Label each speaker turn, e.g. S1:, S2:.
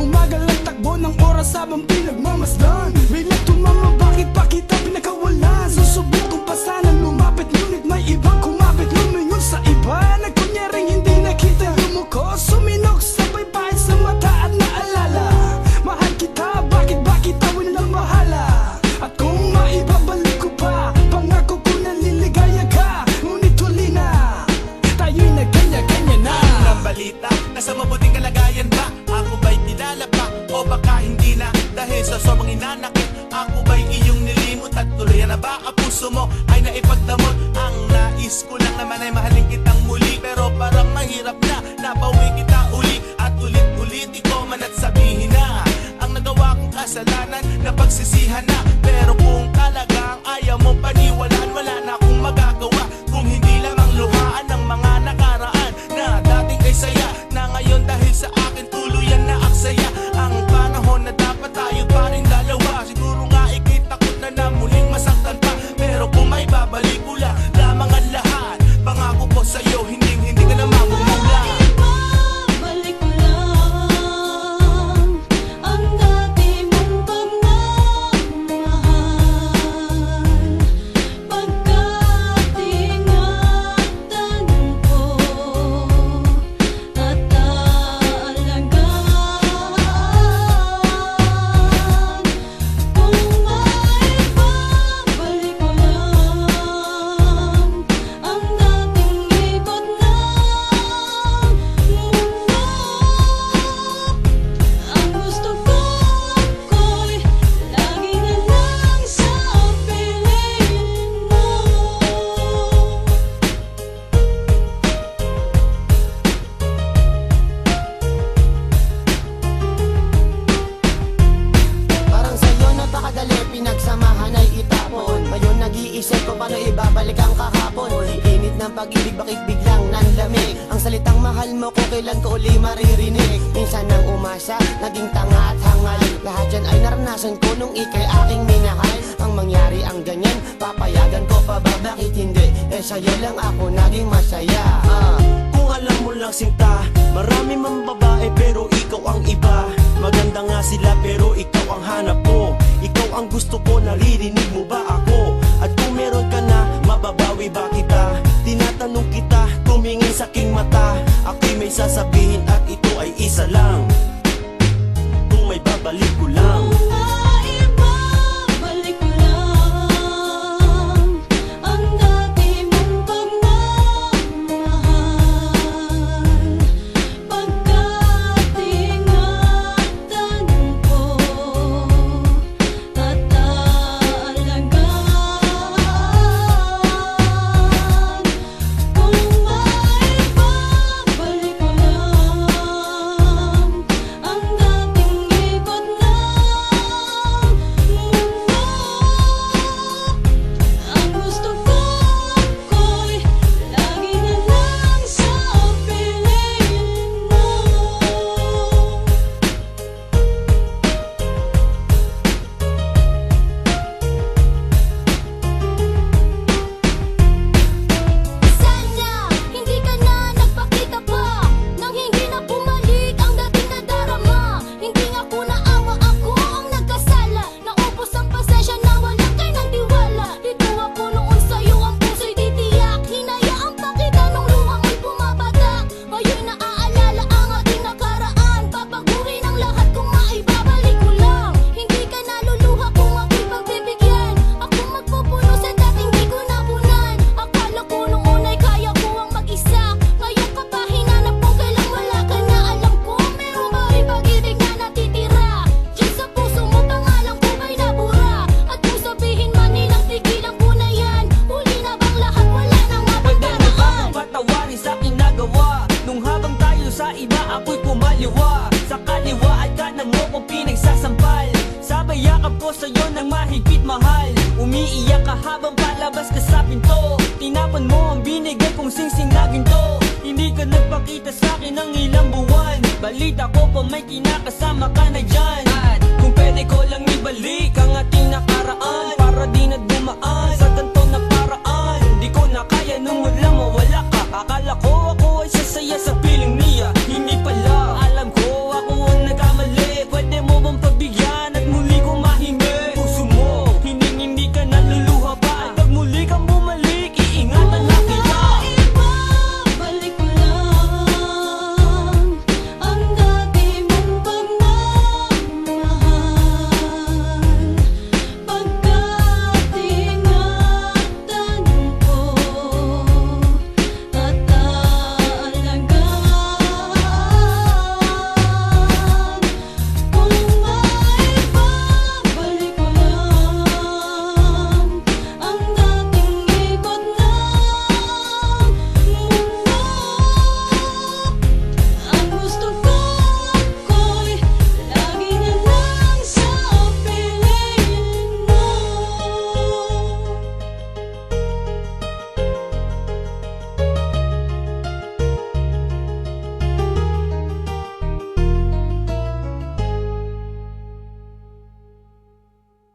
S1: Umagal ang takbo ng oras habang pinagmamasdan. Bilang tumama, bakit pa kita pinakawalan? Susubok kung pa sana lumapit, ngunit may ibang kumapit. Lumingon sa iba, nagkunyaring hindi nakita. Lumuko, suminok, sabay pahit sa mata at naalala. Mahal kita, bakit ba kita walang mahala? At kung maibabalik ko pa, pangako ko na liligaya ka. Ngunit huli na, tayo'y nagkanya-kanya na.
S2: Ang balita, nasa mabuting kalagayan ba? Ako ba'y kilala pa? O baka hindi na? Dahil sa sobrang inanakit, ako ba'y iyong nilimot? At tuloy na ba ang puso mo ay naipagdamot? Ang nais ko lang naman ay mahalin kitang muli. Pero parang mahirap na, nabawi kita uli. At ulit-ulit ikaw man at sabihin na ang nagawa kong kasalanan na pagsisihan na. Pero kung talagang ayaw mong paniwalaan, wala na akong magagawa. Kung hindi lamang luhaan ng mga nakaraan na dating ay saya, na ngayon dahil sa akin tuluyan na aksaya. Ang panahon na dapat tayo pa rin dalawa. Siguro nga ikit takot na muling masaktan pa. Pero kung may babalik ko lamang ang lahat, pangako ko sa'yo, hindi ka na mamumula.
S3: Balik ko lang ang dati mong pagmamahal. Pagkat ingatan ko at alagaan. Kung maibabalik ko lang ang dating ikot ng mundo, ang gusto ko'y lagi na lang sa piling mo.
S4: Parang sa'yo napakadali, pinagsamahan ay itapon. Ngayon nag-iisip ko paano ibabalik ang kahapon. Init ng pag-ibig, bakit biglang nanlamig? Ang salitang mahal mo ko kailan ko uli maririnig? Minsan nang umasa, naging tanga at hangal. Lahat yan ay naranasan ko nung ika'y aking minahal. Ang mangyari ang ganyan, papayagan ko pa ba? Bakit hindi? Eh sa'yo lang ako naging masaya.
S5: Kung alam mo lang sinta, marami mang babae pero ikaw ang iba. Maganda nga sila pero ikaw ang hanap ko. Ikaw ang gusto ko, naririnig mo ba ako? At kung meron ka na, mababawi ba kita? Tinatanong kita, tumingin sa aking mata. Ako'y may sasabihin at ito ay isa lang. Kung may babalik ko lang.
S3: Kung maibabalik ko lang ang dati mong pagmamahal. Pagkat ingatan ko at alagaan. Kung maibabalik ko lang ang dating ikot ng mundo, ang gusto ko'y lagi na lang sa piling mo. Sana hindi ka na nagpakita pa, nang hindi na bumalik ang dating nadarama. Hindi nga ko naawa, ako ang nagkasala. Naubos ang pasensya na walang kay ng tiwala. Dito ako noon sa'yo, ang puso'y titiyak. Hinayaan pa kita nung luha mo'y bumabatak. Ngayon naaalala ang ating nakaraan. Babaguhin ang lahat kung maibabalik ko lang. Hindi ka naluluha kung ako'y pagbibigyan. Ako magpupuno sa dating di ko napunan. Akala ko noon ay kaya ko ang mag-isa. Ngayon ka pa hinanap ko, kailang wala ka na. Alam ko meron pa rin pag-ibig na natitira. Diyan sa puso mo, pangalan ko ay nabura. At kung sabihin man nilang tigilan ko na yan, huli na bang lahat, wala nang
S6: Pwede mo ba
S3: mapagdaraan.
S6: akong patawarin sa aking nagawa? Nung habang tayo sa iba, ako'y pumaliwa. Sa kaliwa at kanan mo ko pinagsasampal. Sabay yakap ko sa'yo ng mahigpit mahal. Umiiyak ka habang palabas ka sa pinto. Tinapon mo ang binigay kong singsing na ginto. Hindi ka nagpakita sa'kin ng ilang buwan. Balita ko pa may kinakasama ka na dyan. At kung pwede ko lang ibalik ang ating nakaraan, para di na dumaan sa ganito na paraan. Di ko na kaya nung wala mawala ka. Akala ko ako ay sasaya sa